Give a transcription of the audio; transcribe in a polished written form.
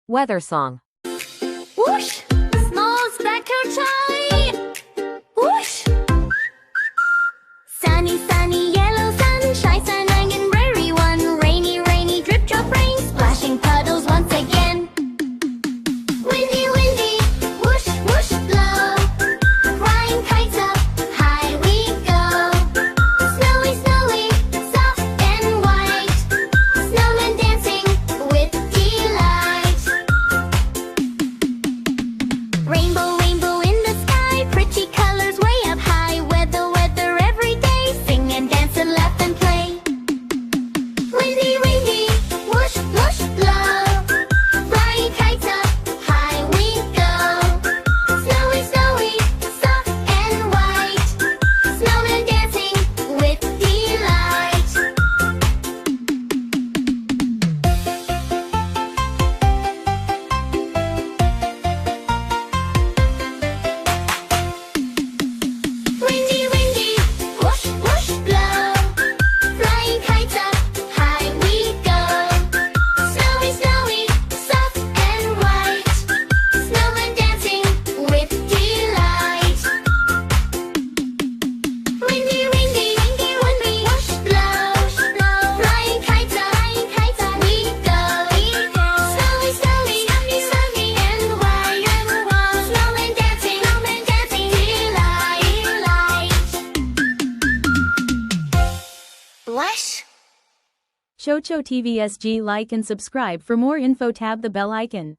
Weather song. Whoosh! Small speckled chai! Whoosh! Sunny, sunny, yellow sunshine, sunshine and prairie one. Rainy, rainy, drip, drop rain, splashing puddles once again. Windy, windy, whoosh, whoosh, blow. Flying kites up, high we go. Snowy, snowy, soft and white. Snowmen dancing with delight. Rainbow, rainbow in the sky, pretty colors way up high. Weather, weather every day, sing and dance and laugh and play. Windy, windy, whoosh, whoosh, blow. Flying kites up, high we go. Snowy, snowy, soft and white. Snowmen dancing with delight. Windy, windy, whoosh, whoosh, blow. Flying kites up, high we go. Snowy, snowy, soft and white. Snowmen dancing with delight. Windy, windy, windy, whoosh, blow. Flying kites up, we go. Snowy, snowy, sunny and white. Snowmen dancing, delight. Blush. Chocho TVSG, like and subscribe for more info, tab the bell icon.